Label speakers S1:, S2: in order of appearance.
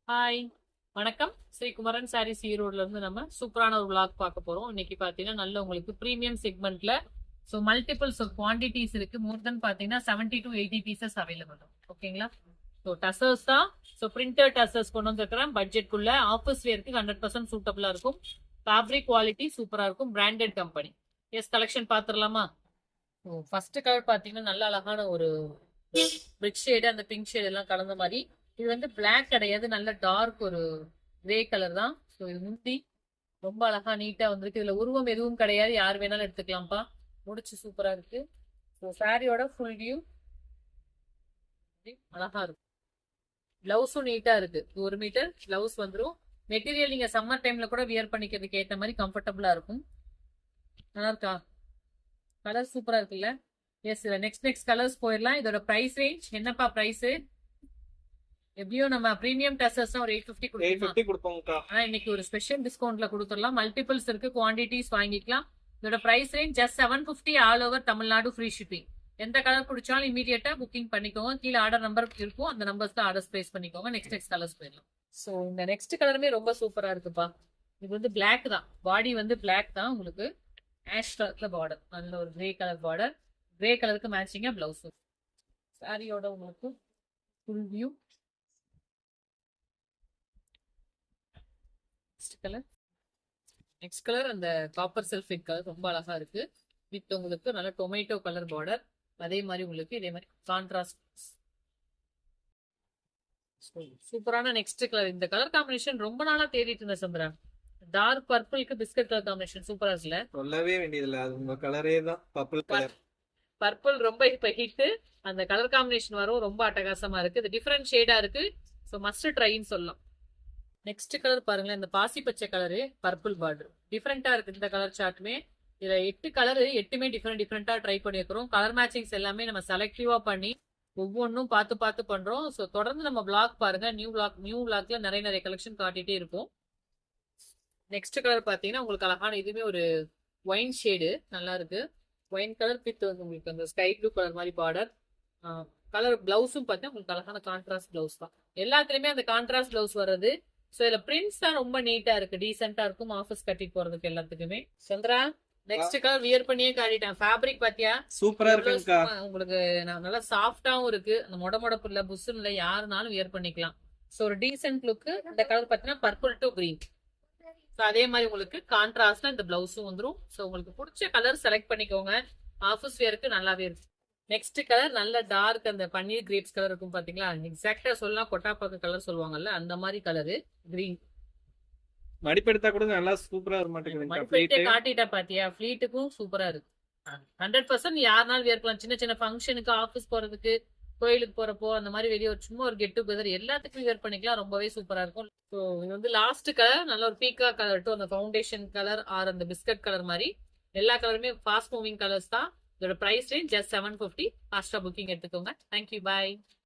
S1: Hi, வணக்கம். ஸ்ரீகுமரன் சாரீஸ் ஈரோட்ல இருந்து நம்ம சூப்பரான ஒரு vlog பார்க்க போறோம். இன்னைக்கு பாத்தீங்கன்னா நல்ல உங்களுக்கு பிரீமியம் செக்மெண்ட்ல மல்டிபிள்ஸ் ஆஃப் குவான்டிட்டிஸ் இருக்கு. மோர் தென் பாத்தீங்கன்னா 70 to 80 பீசஸ் அவைலபிள். ஓகேங்களா? டசர்ஸ் தான். பிரிண்டட் டசர்ஸ் கொண்டு வந்துருக்கிறேன். பட்ஜெட்குள்ள ஆஃபீஸ் வேருக்கு 100% சூட்டபிளா இருக்கும். ஃபேப்ரிக் குவாலிட்டி சூப்பரா இருக்கும். Branded company. எஸ், கலெக்ஷன் பாத்துடலாமா? ஃபர்ஸ்ட் கலர் பாத்தீங்கன்னா நல்ல அழகான ஒரு பிரிக் ஷேடு, அந்த பிங்க் ஷேடு எல்லாம் கலந்த மாதிரி. இது வந்து பிளாக் கிடையாது, நல்ல டார்க் ஒரு கிரே கலர் தான். ஸோ இது முந்தி ரொம்ப அழகா நீட்டா வந்திருக்கு. இதுல உருவம் எதுவும் கிடையாது, யார் வேணாலும் எடுத்துக்கலாம்ப்பா. முடிச்சு சூப்பரா இருக்கு. ஸோ சாரியோட ஃபுல் வியூ அழகா இருக்கும். பிளவுஸும் நீட்டா இருக்கு. 1 மீட்டர் பிளவுஸ் வந்துடும். மெட்டீரியல் நீங்க சம்மர் டைம்ல கூட வியர் பண்ணிக்கிறதுக்கு ஏற்ற மாதிரி கம்ஃபர்டபுளா இருக்கும். நல்லா இருக்கா? கலர் சூப்பரா இருக்குல்ல? எஸ், நெக்ஸ்ட் கலர்ஸ் போயிடலாம். இதோட பிரைஸ் ரேஞ்ச் என்னப்பா பிரைஸ்? எப்படியும் நம்ம பிரீமியம் டசர்ஸ் ஒரு 850
S2: கொடுப்போம்க்கா.
S1: ஆனா இன்னைக்கு ஒரு ஸ்பெஷல் டிஸ்கவுண்ட்ல கொடுத்துடலாம். மல்டிபிள்ஸ் இருக்கு, குவான்டிட்டிஸ் வாங்கிக்கலாம். இதோட price range just 750 all over Tamil Nadu, free shipping. எந்த கலர் பிடிச்சாலும் இமீடியட்டா புக்கிங் பண்ணிக்கோங்க. கீழே ஆர்டர் நம்பர் இருக்கும், அந்த நம்பர்ஸ் தான் ஆர்டர்ஸ் பிளேஸ் பண்ணிக்கோங்க. நெக்ஸ்ட் கலர்ஸ் போயிடலாம். ஸோ இந்த நெக்ஸ்ட் கலருமே ரொம்ப சூப்பரா இருக்குப்பா. இது வந்து பிளாக் தான், பாடி வந்து பிளாக் தான். உங்களுக்கு ஆஷ் கலர்ல பார்டர், நல்ல ஒரு கிரே கலர் பார்டர். கிரே கலருக்கு மேட்சிங்கா பிளவுஸ். சாரியோட உங்களுக்கு ஃபுல் வியூ. நெக்ஸ்ட் கலர் அந்த காப்பர் சல்ஃபேட் கலர் ரொம்ப அழகா இருக்கு. வித் உங்களுக்கு நல்ல டொமேட்டோ கலர் பார்டர். அதே மாதிரி உங்களுக்கு இதே மாதிரி கான்ட்ராஸ்ட். சூப்பரான நெக்ஸ்ட் கலர். இந்த கலர் காம்பினேஷன் ரொம்ப நாளா தேடிட்டு இருந்தேன் சந்திரா. டார்க் பர்பிளுக்கு பிஸ்கட் கலர் காம்பினேஷன் சூப்பரா இருக்குல்ல?
S2: சொல்லவே வேண்டியதில்ல, அது உங்க கலரே தான், பர்பிள் கலர்.
S1: பர்பிள் ரொம்ப இப்ப ஹிட். அந்த கலர் காம்பினேஷன் வரும், ரொம்ப அட்டகாசமா இருக்கு. இது டிஃபரெண்ட் ஷேடா இருக்கு. ஸோ மஸ்ட் ட்ரைன்னு சொல்லலாம். நெக்ஸ்ட் கலர் பாருங்களேன், இந்த பாசி பச்சை கலரு, பர்பிள் பார்டர். டிஃப்ரெண்டா இருக்கு இந்த கலர் சார்ட்டுமே. இதுல 8 கலர், 8மே டிஃப்ரெண்டா ட்ரை பண்ணிருக்கிறோம். கலர் மேட்சிங்ஸ் எல்லாமே நம்ம செலக்டிவா பண்ணி ஒவ்வொன்றும் பார்த்து பார்த்து பண்றோம். ஸோ தொடர்ந்து நம்ம பிளாக் பாருங்க. நியூ பிளாக்ல நிறைய கலெக்ஷன் காட்டிட்டே இருக்கும். நெக்ஸ்ட் கலர் பாத்தீங்கன்னா உங்களுக்கு அழகான இதுவுமே ஒரு ஒயின் ஷேடு நல்லா இருக்கு. ஒயின் கலர் வித் உங்களுக்கு அந்த ஸ்கை ப்ளூ கலர் மாதிரி பார்டர். கலர் பிளவுஸும் பார்த்தீங்கன்னா உங்களுக்கு அழகான கான்ட்ராஸ்ட் பிளவுஸ் தான். எல்லாத்துலயுமே அந்த கான்ட்ராஸ்ட் பிளவுஸ் வர்றது. ஸோ இதுல பிரிண்ட்ஸ் தான் ரொம்ப நீட்டா இருக்கு, டீசென்டா இருக்கும். ஆஃபீஸ் கட்டிட்டு போறதுக்கு எல்லாத்துக்குமே. சந்திரா, நெக்ஸ்ட் கலர் வியர் பண்ணியே காட்டிட்டேன். ஃபேப்ரிக் பாத்தியா?
S2: சூப்பரா இருக்குங்கக்கா.
S1: உங்களுக்கு நல்லா சாஃப்டாவும் இருக்கு. அந்த மொடப்பு இல்ல, புஷ்ஷும் இல்ல, யாருனாலும் வியர் பண்ணிக்கலாம். ஸோ ஒரு டீசென்ட் லுக்கு. இந்த கலர் பாத்தீங்கன்னா பர்பிள் டு கிரீன். ஸோ அதே மாதிரி உங்களுக்கு கான்ட்ராஸ்ட்ல இந்த பிளவுஸும் வந்துடும். ஸோ உங்களுக்கு பிடிச்ச கலர் செலக்ட் பண்ணிக்கோங்க. ஆஃபீஸ் வேருக்கு நல்லாவே இருக்கு. நெக்ஸ்ட் கலர் நல்ல டார்க் அந்த பன்னீர் கிரேப்ஸ் கலர் இருக்கும் பாத்தீங்களா? எக்ஸாக்டா சொல்லலாம் கொட்டாப்பாக்கு கலர் சொல்லுவாங்கல்ல, அந்த மாதிரி கலரு கிரீன்.
S2: மடிப்பெடுத்தா கூட நல்லா சூப்பரா வர மாட்டேங்குது.
S1: காட்டிட்டா பாத்தியா? ஃபிளீட்டுக்கும் சூப்பரா இருக்கு. 100% யாருனாலும் வியர் பண்ணலாம். சின்ன சின்ன ஃபங்க்ஷனுக்கு, ஆஃபீஸ் போறதுக்கு, கோயிலுக்கு போறப்போ, அந்த மாதிரி வெளியே ஒரு சும்மா ஒரு கெட் டுகெதர் எல்லாத்துக்கும் வியர் பண்ணிக்கலாம். ரொம்பவே சூப்பரா இருக்கும். ஸோ இது வந்து லாஸ்ட் கலர் நல்ல ஒரு பீக்கா கலர் டு அந்த ஃபவுண்டேஷன் கலர் ஆர் அந்த பிஸ்கட் கலர் மாதிரி எல்லா கலருமே ஃபாஸ்ட் மூவிங் கலர்ஸ் தான். இதோட பிரைஸ் ரேஞ்ச் ஜஸ்ட் 750. ஃபாஸ்டா புக்கிங் எடுத்துக்கோங்க. தேங்க்யூ, பாய்.